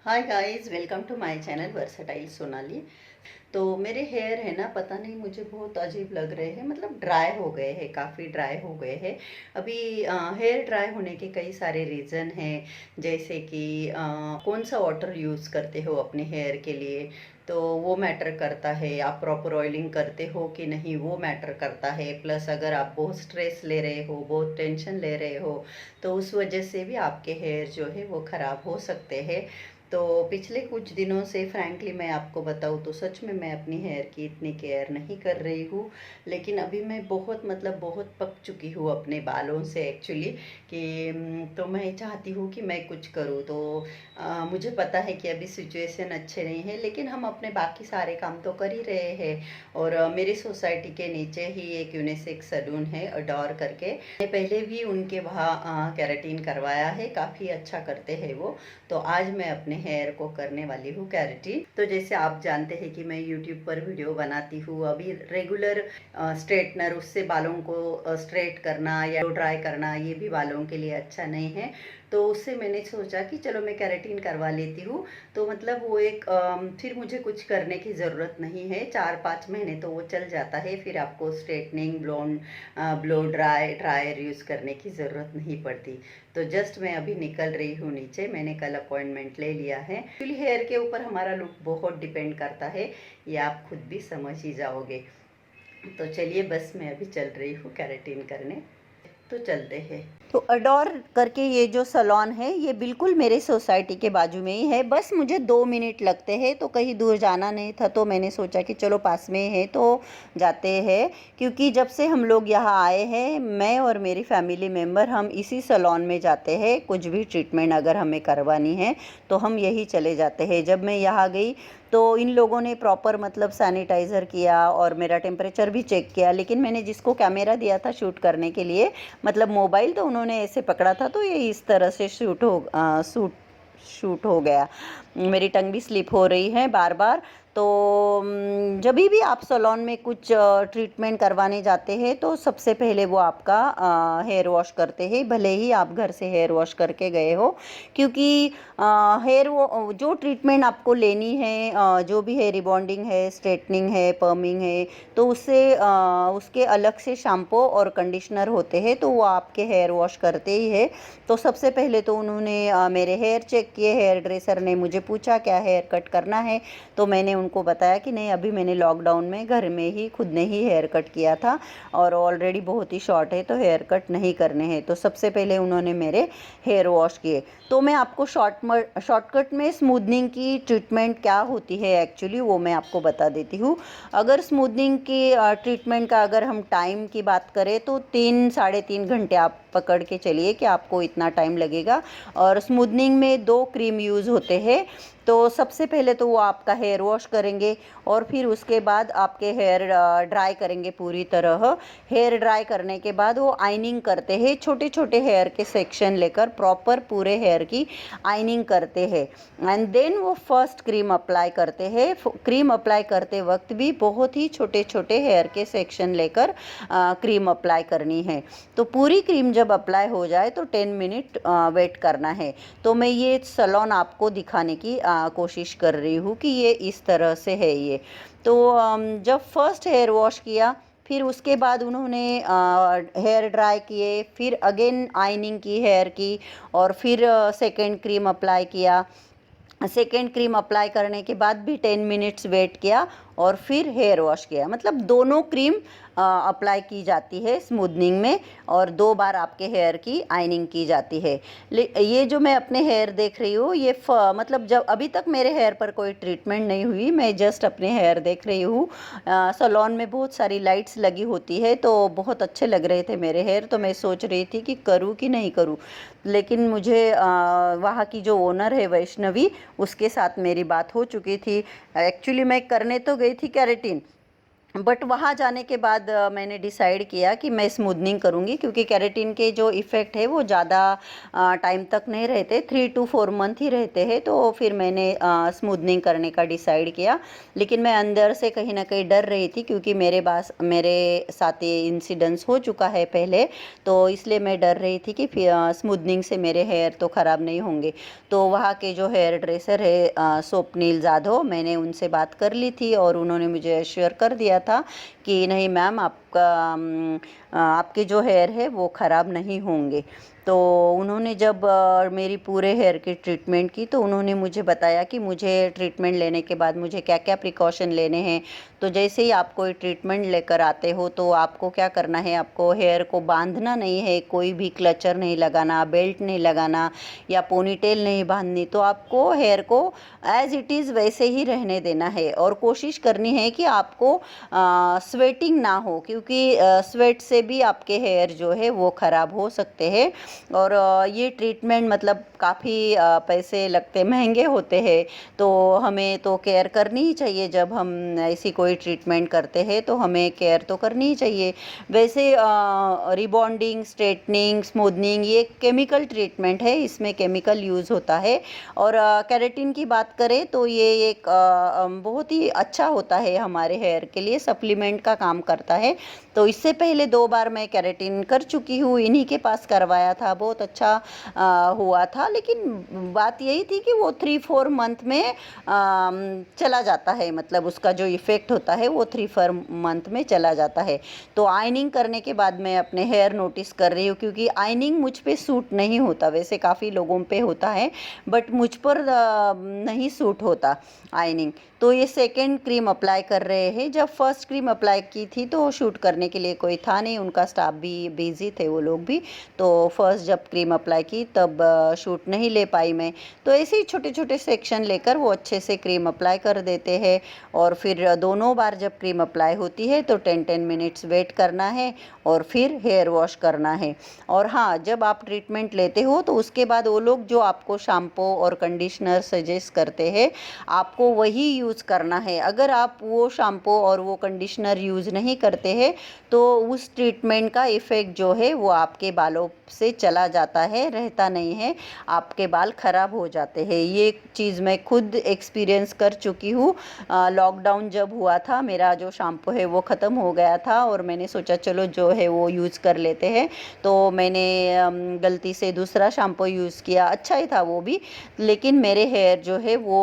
Hi guys, welcome to my channel versatile Sonali. तो मेरे hair है ना, पता नहीं मुझे बहुत अजीब लग रहे हैं, मतलब ड्राई हो गए हैं, काफ़ी ड्राई हो गए हैं। अभी हेयर ड्राई होने के कई सारे रीज़न हैं। जैसे कि कौन सा वाटर यूज़ करते हो अपने हेयर के लिए, तो वो मैटर करता है। आप प्रॉपर ऑयलिंग करते हो कि नहीं, वो मैटर करता है। प्लस अगर आप बहुत स्ट्रेस ले रहे हो, बहुत टेंशन ले रहे हो, तो उस वजह से भी आपके हेयर जो है वो ख़राब हो सकते हैं। तो पिछले कुछ दिनों से फ्रैंकली मैं आपको बताऊँ तो सच में मैं अपनी हेयर की इतनी केयर नहीं कर रही हूँ। लेकिन अभी मैं बहुत मतलब बहुत पक चुकी हूँ अपने बालों से एक्चुअली, कि तो मैं चाहती हूँ कि मैं कुछ करूँ। तो मुझे पता है कि अभी सिचुएशन अच्छे नहीं है, लेकिन हम अपने बाकी सारे काम तो कर ही रहे हैं। और मेरी सोसाइटी के नीचे ही एक यूनिसेक्स सैलून है, अडोर करके। मैंने पहले भी उनके वहाँ केराटिन करवाया है, काफ़ी अच्छा करते हैं वो। तो आज मैं अपने हेयर को करने वाली हूँ केराटिन। तो जैसे आप जानते हैं कि मैं यूट्यूब पर वीडियो बनाती हूँ। अभी रेगुलर स्ट्रेटनर, उससे बालों को स्ट्रेट करना या ड्राई करना, ये भी बालों के लिए अच्छा नहीं है। तो उससे मैंने सोचा कि चलो मैं केराटिन करवा लेती हूँ। तो मतलब वो एक फिर मुझे कुछ करने की ज़रूरत नहीं है, 4-5 महीने तो वो चल जाता है। फिर आपको स्ट्रेटनिंग, ब्लो ड्रायर यूज़ करने की ज़रूरत नहीं पड़ती। तो जस्ट मैं अभी निकल रही हूँ नीचे, मैंने कल अपॉइंटमेंट ले लिया है। एक्चुअली हेयर के ऊपर हमारा लुक बहुत डिपेंड करता है, ये आप खुद भी समझ ही जाओगे। तो चलिए, बस मैं अभी चल रही हूँ केराटिन करने, तो चलते हैं। तो अडोर करके ये जो सैलून है, ये बिल्कुल मेरे सोसाइटी के बाजू में ही है। बस मुझे 2 मिनट लगते हैं, तो कहीं दूर जाना नहीं था, तो मैंने सोचा कि चलो पास में है तो जाते हैं। क्योंकि जब से हम लोग यहाँ आए हैं, मैं और मेरी फैमिली मेम्बर, हम इसी सैलून में जाते हैं। कुछ भी ट्रीटमेंट अगर हमें करवानी है तो हम यही चले जाते हैं। जब मैं यहाँ गई तो इन लोगों ने प्रॉपर मतलब सैनिटाइज़र किया और मेरा टेम्परेचर भी चेक किया। लेकिन मैंने जिसको कैमरा दिया था शूट करने के लिए, मतलब मोबाइल, तो उन्होंने ऐसे पकड़ा था, तो ये इस तरह से शूट हो गया। मेरी टंग भी स्लिप हो रही है बार बार। तो जब भी आप सैलून में कुछ ट्रीटमेंट करवाने जाते हैं तो सबसे पहले वो आपका हेयर वॉश करते हैं, भले ही आप घर से हेयर वॉश करके गए हो। क्योंकि हेयर वो जो ट्रीटमेंट आपको लेनी है, जो भी है, रिबॉन्डिंग है, स्ट्रेटनिंग है, पर्मिंग है, तो उससे उसके अलग से शैम्पू और कंडीशनर होते हैं, तो वो आपके हेयर वॉश करते ही है। तो सबसे पहले तो उन्होंने मेरे हेयर चेक किए। हेयर ड्रेसर ने मुझे पूछा क्या हेयर कट करना है, तो मैंने उनको बताया कि नहीं, अभी मैंने लॉकडाउन में घर में ही खुद ने ही हेयर कट किया था और ऑलरेडी बहुत ही शॉर्ट है, तो हेयर कट नहीं करने हैं। तो सबसे पहले उन्होंने मेरे हेयर वॉश किए। तो मैं आपको शॉर्टकट में स्मूथनिंग की ट्रीटमेंट क्या होती है एक्चुअली, वो मैं आपको बता देती हूँ। अगर स्मूथनिंग की ट्रीटमेंट का अगर हम टाइम की बात करें तो 3-3.5 घंटे आप पकड़ के चलिए कि आपको इतना टाइम लगेगा। और स्मूथनिंग में 2 क्रीम यूज़ होते हैं। तो सबसे पहले तो वो आपका हेयर वॉश करेंगे और फिर उसके बाद आपके हेयर ड्राई करेंगे पूरी तरह। हेयर ड्राई करने के बाद वो आइनिंग करते हैं, छोटे छोटे हेयर के सेक्शन लेकर प्रॉपर पूरे हेयर की आइनिंग करते हैं। एंड देन वो फर्स्ट क्रीम अप्लाई करते हैं। क्रीम अप्लाई करते वक्त भी बहुत ही छोटे छोटे हेयर के सेक्शन लेकर क्रीम अप्लाई करनी है। तो पूरी क्रीम जब अप्लाई हो जाए तो 10 मिनट वेट करना है। तो मैं ये सैलून आपको दिखाने की कोशिश कर रही हूँ कि ये इस तरह से है ये। तो जब फर्स्ट हेयर वॉश किया, फिर उसके बाद उन्होंने हेयर ड्राई किए, फिर अगेन आइनिंग की हेयर की, और फिर सेकेंड क्रीम अप्लाई किया। सेकेंड क्रीम अप्लाई करने के बाद भी 10 मिनट्स वेट किया और फिर हेयर वॉश किया। मतलब दोनों क्रीम अप्लाई की जाती है स्मूथनिंग में, और 2 बार आपके हेयर की आइनिंग की जाती है। ये जो मैं अपने हेयर देख रही हूँ, ये मतलब जब अभी तक मेरे हेयर पर कोई ट्रीटमेंट नहीं हुई, मैं जस्ट अपने हेयर देख रही हूँ। सैलून में बहुत सारी लाइट्स लगी होती है, तो बहुत अच्छे लग रहे थे मेरे हेयर, तो मैं सोच रही थी कि करूँ कि नहीं करूँ। लेकिन मुझे वहाँ की जो ओनर है वैष्णवी, उसके साथ मेरी बात हो चुकी थी। एक्चुअली मैं करने तो गई थी केराटिन, बट वहाँ जाने के बाद मैंने डिसाइड किया कि मैं स्मूदनिंग करूँगी, क्योंकि केराटिन के जो इफ़ेक्ट है वो ज़्यादा टाइम तक नहीं रहते, 3 to 4 मंथ ही रहते हैं। तो फिर मैंने स्मूदनिंग करने का डिसाइड किया। लेकिन मैं अंदर से कहीं ना कहीं डर रही थी, क्योंकि मेरे साथ ये इंसिडेंस हो चुका है पहले। तो इसलिए मैं डर रही थी कि स्मूदनिंग से मेरे हेयर तो ख़राब नहीं होंगे। तो वहाँ के जो हेयर ड्रेसर है स्वप्निल जाधव, मैंने उनसे बात कर ली थी और उन्होंने मुझे एश्योर कर दिया था कि नहीं मैम, आपके जो हेयर है वो ख़राब नहीं होंगे। तो उन्होंने जब मेरी पूरे हेयर की ट्रीटमेंट की, तो उन्होंने मुझे बताया कि मुझे ट्रीटमेंट लेने के बाद मुझे क्या क्या प्रिकॉशन लेने हैं। तो जैसे ही आप कोई ट्रीटमेंट लेकर आते हो तो आपको क्या करना है, आपको हेयर को बांधना नहीं है, कोई भी क्लचर नहीं लगाना, बेल्ट नहीं लगाना या पोनीटेल नहीं बांधनी। तो आपको हेयर को एज़ इट इज़ वैसे ही रहने देना है और कोशिश करनी है कि आपको स्वेटिंग ना हो, क्योंकि स्वेट से भी आपके हेयर जो है वो ख़राब हो सकते हैं। और ये ट्रीटमेंट मतलब काफ़ी पैसे लगते, महंगे होते हैं। तो हमें तो केयर करनी ही चाहिए। जब हम ऐसी कोई ट्रीटमेंट करते हैं तो हमें केयर तो करनी ही चाहिए। वैसे रिबॉन्डिंग, स्ट्रेटनिंग, स्मूदनिंग ये केमिकल ट्रीटमेंट है, इसमें केमिकल यूज़ होता है। और केराटिन की बात करें तो ये एक बहुत ही अच्छा होता है हमारे हेयर के लिए, सप्लीमेंट का काम करता है। तो इससे पहले 2 बार मैं केराटिन कर चुकी हूँ, इन्हीं के पास करवाया था, बहुत अच्छा हुआ था। लेकिन बात यही थी कि वो 3-4 मंथ में चला जाता है, मतलब उसका जो इफ़ेक्ट होता है वो 3-4 मंथ में चला जाता है। तो आयनिंग करने के बाद मैं अपने हेयर नोटिस कर रही हूँ, क्योंकि आयनिंग मुझ पे सूट नहीं होता, वैसे काफ़ी लोगों पे होता है बट मुझ पर नहीं सूट होता आयनिंग। तो ये सेकेंड क्रीम अप्लाई कर रहे हैं। जब फर्स्ट क्रीम अप्लाई की थी तो शूट करने के लिए कोई था नहीं, उनका स्टाफ भी बिजी थे वो लोग भी। तो फर्स्ट जब क्रीम अप्लाई की तब शूट नहीं ले पाई मैं। तो ऐसे ही छोटे छोटे सेक्शन लेकर वो अच्छे से क्रीम अप्लाई कर देते हैं। और फिर दोनों बार जब क्रीम अप्लाई होती है तो 10-10 मिनट्स वेट करना है और फिर हेयर वॉश करना है। और हाँ, जब आप ट्रीटमेंट लेते हो तो उसके बाद वो लोग जो आपको शैम्पू और कंडीशनर सजेस्ट करते हैं, आपको वही यूज़ करना है। अगर आप वो शैम्पू और वो कंडीशनर यूज़ नहीं करते हैं तो उस ट्रीटमेंट का इफ़ेक्ट जो है वो आपके बालों से चला जाता है, रहता नहीं है, आपके बाल ख़राब हो जाते हैं। ये चीज़ मैं खुद एक्सपीरियंस कर चुकी हूँ। लॉकडाउन जब हुआ था, मेरा जो शैम्पू है वो ख़त्म हो गया था और मैंने सोचा चलो जो है वो यूज़ कर लेते हैं। तो मैंने गलती से दूसरा शैम्पू यूज़ किया, अच्छा ही था वो भी, लेकिन मेरे हेयर जो है वो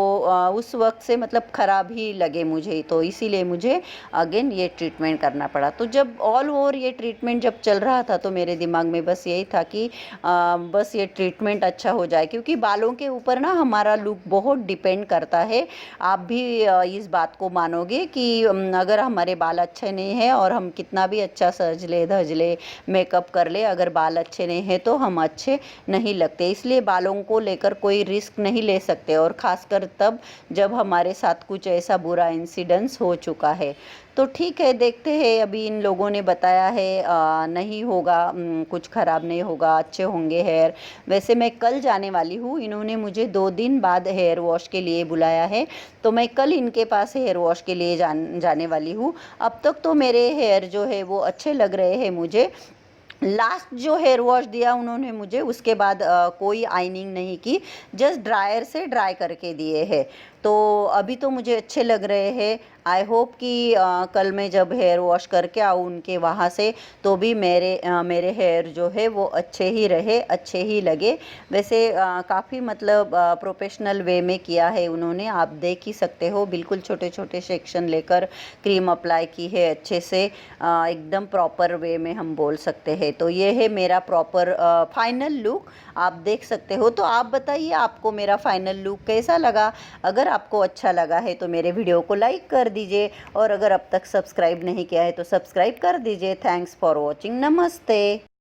उस वक्त से मतलब ख़राब ही लगे मुझे। तो इसीलिए मुझे अगेन ये ट्रीटमेंट करना पड़ा। तो जब ऑल ओवर ये ट्रीटमेंट जब चल रहा था तो मेरे दिमाग में बस यही था कि बस ये ट्रीटमेंट अच्छा हो जाए, क्योंकि बालों के ऊपर ना हमारा लुक बहुत डिपेंड करता है। आप भी इस बात को मानोगे कि अगर हमारे बाल अच्छे नहीं हैं और हम कितना भी अच्छा सज ले धज ले, मेकअप कर ले, अगर बाल अच्छे नहीं हैं तो हम अच्छे नहीं लगते। इसलिए बालों को लेकर कोई रिस्क नहीं ले सकते, और ख़ासकर तब जब हमारे साथ कुछ ऐसा बुरा इंसिडेंस हो चुका है। तो ठीक है, देखते हैं। अभी इन लोगों ने बताया है नहीं होगा, कुछ ख़राब नहीं होगा, अच्छे होंगे हेयर। वैसे मैं कल जाने वाली हूँ, इन्होंने मुझे 2 दिन बाद हेयर वॉश के लिए बुलाया है, तो मैं कल इनके पास हेयर वॉश के लिए जाने वाली हूँ। अब तक तो मेरे हेयर जो है वो अच्छे लग रहे हैं मुझे। लास्ट जो हेयर वॉश दिया उन्होंने मुझे, उसके बाद कोई आइनिंग नहीं की, जस्ट ड्रायर से ड्राई करके दिए हैं। तो अभी तो मुझे अच्छे लग रहे हैं। आई होप कि कल मैं जब हेयर वॉश करके आऊँ उनके वहाँ से, तो भी मेरे हेयर जो है वो अच्छे ही रहे, अच्छे ही लगे। वैसे काफ़ी मतलब प्रोफेशनल वे में किया है उन्होंने, आप देख ही सकते हो। बिल्कुल छोटे छोटे सेक्शन लेकर क्रीम अप्लाई की है अच्छे से, एकदम प्रॉपर वे में हम बोल सकते हैं। तो ये है मेरा प्रॉपर फाइनल लुक, आप देख सकते हो। तो आप बताइए आपको मेरा फाइनल लुक कैसा लगा। अगर आपको अच्छा लगा है तो मेरे वीडियो को लाइक कर दीजिए, और अगर अब तक सब्सक्राइब नहीं किया है तो सब्सक्राइब कर दीजिए। थैंक्स फॉर वॉचिंग, नमस्ते।